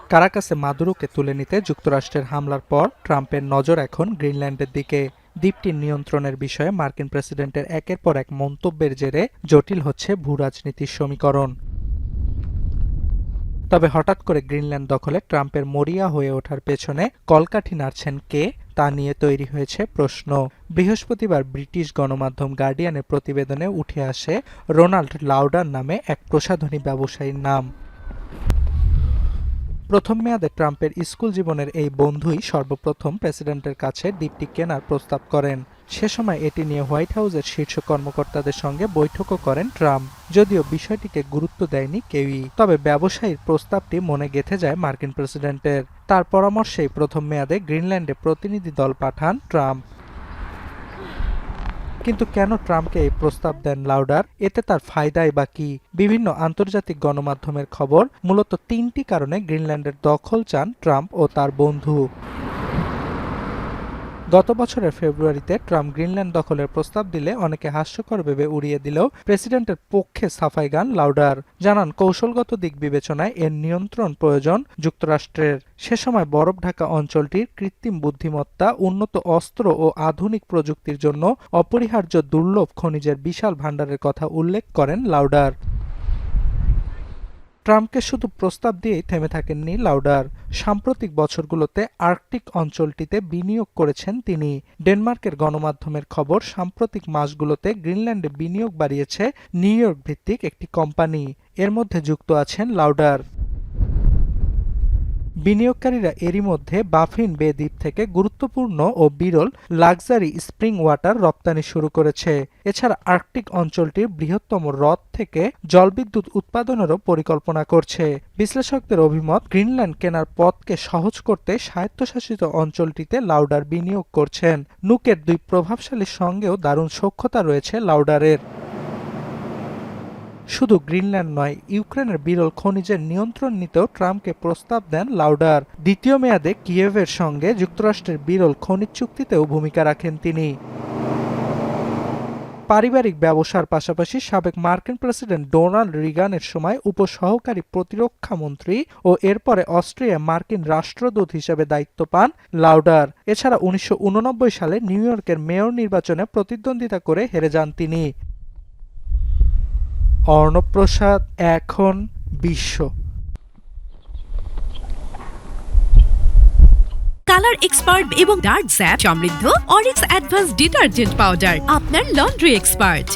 কারাকাসে মাদুরোকে তুলে নিতে যুক্তরাষ্ট্রের হামলার পর ট্রাম্পের নজর এখন গ্রিনল্যান্ডের দিকে। দ্বীপটির নিয়ন্ত্রণের বিষয়ে মার্কিন প্রেসিডেন্টের একের পর এক মন্তব্যের জেরে জটিল হচ্ছে ভূরাজনীতির সমীকরণ। তবে হঠাৎ করে গ্রিনল্যান্ড দখলে ট্রাম্পের মরিয়া হয়ে ওঠার পেছনে কলকাঠি নাড়ছেন কে, তা নিয়ে তৈরি হয়েছে প্রশ্ন। বৃহস্পতিবার ব্রিটিশ গণমাধ্যম গার্ডিয়ানের প্রতিবেদনে উঠে আসে রোনাল্ড লাউডার নামে এক প্রসাধনী ব্যবসায়ীর নাম। প্রথম মেয়াদে ট্রাম্পের স্কুল জীবনের এই বন্ধুই সর্বপ্রথম প্রেসিডেন্টের কাছে দ্বীপটি কেনার প্রস্তাব করেন। সে সময় এটি নিয়ে হোয়াইট হাউসের শীর্ষ কর্মকর্তাদের সঙ্গে বৈঠকও করেন ট্রাম্প, যদিও বিষয়টিকে গুরুত্ব দেয়নি কেউই। তবে ব্যবসায়ীর প্রস্তাবটি মনে গেঁথে যায় মার্কিন প্রেসিডেন্টের। তার পরামর্শেই প্রথম মেয়াদে গ্রিনল্যান্ডে প্রতিনিধি দল পাঠান ট্রাম্প। কিন্তু কেন ট্রাম্পকে এই প্রস্তাব দেন লাউডার? এতে তার ফায়দাই বা কি? বিভিন্ন আন্তর্জাতিক গণমাধ্যমের খবর, মূলত তিনটি কারণে গ্রিনল্যান্ডের দখল চান ট্রাম্প ও তার বন্ধু। গত বছরের ফেব্রুয়ারিতে ট্রাম্প গ্রিনল্যান্ড দখলের প্রস্তাব দিলে অনেকে হাস্যকর ভেবে উড়িয়ে দিলেও প্রেসিডেন্টের পক্ষে সাফাই গান লাউডার। জানান, কৌশলগত দিক বিবেচনায় এর নিয়ন্ত্রণ প্রয়োজন যুক্তরাষ্ট্রের। সে সময় বরফ ঢাকা অঞ্চলটির কৃত্রিম বুদ্ধিমত্তা, উন্নত অস্ত্র ও আধুনিক প্রযুক্তির জন্য অপরিহার্য দুর্লভ খনিজের বিশাল ভাণ্ডারের কথা উল্লেখ করেন লাউডার। ট্রাম্পকে শুধু প্রস্তাব দিয়েই থেমে থাকেননি লাউডার। সাম্প্রতিক বছরগুলোতে আর্কটিক অঞ্চলটিতে বিনিয়োগ করেছেন তিনি। ডেনমার্কের গণমাধ্যমের খবর, সাম্প্রতিক মাসগুলোতে গ্রিনল্যান্ডে বিনিয়োগ বাড়িয়েছে নিউ ইয়র্ক ভিত্তিক একটি কোম্পানি। এর মধ্যে যুক্ত আছেন লাউডার। বিনিয়োগকারীরা এরই মধ্যে বাফিন বে দ্বীপ থেকে গুরুত্বপূর্ণ ও বিরল লাক্সারি স্প্রিং ওয়াটার রপ্তানি শুরু করেছে। এছাড়া আর্কটিক অঞ্চলটির বৃহত্তম হ্রদ থেকে জলবিদ্যুৎ উৎপাদনেরও পরিকল্পনা করছে। বিশ্লেষকদের অভিমত, গ্রিনল্যান্ড কেনার পথকে সহজ করতে স্বায়ত্তশাসিত অঞ্চলটিতে লাউডার বিনিয়োগ করছেন। নুকের দুই প্রভাবশালীর সঙ্গেও দারুণ সখ্যতা রয়েছে লাউডারের। শুধু গ্রিনল্যান্ড নয়, ইউক্রেনের বিরল খনিজের নিয়ন্ত্রণ নিতেও ট্রাম্পকে প্রস্তাব দেন লাউডার। দ্বিতীয় মেয়াদে কিয়েভের সঙ্গে যুক্তরাষ্ট্রের বিরল খনিজ চুক্তিতেও ভূমিকা রাখেন তিনি। পারিবারিক ব্যবসার পাশাপাশি সাবেক মার্কিন প্রেসিডেন্ট ডোনাল্ড রিগানের সময় উপসহকারী প্রতিরক্ষা মন্ত্রী ও এরপরে অস্ট্রিয়ায় মার্কিন রাষ্ট্রদূত হিসেবে দায়িত্ব পান লাউডার। এছাড়া 1989 সালে নিউ ইয়র্কের মেয়র নির্বাচনে প্রতিদ্বন্দ্বিতা করে হেরে যান তিনি। অর্ণব প্রসাদ, এখন বিশ্ব। কালার এক্সপার্ট এবং ডার্ক স্যাপ সমৃদ্ধ অরিক্স অ্যাডভান্স ডিটারজেন্ট পাউডার, আপনার লন্ড্রি এক্সপার্ট।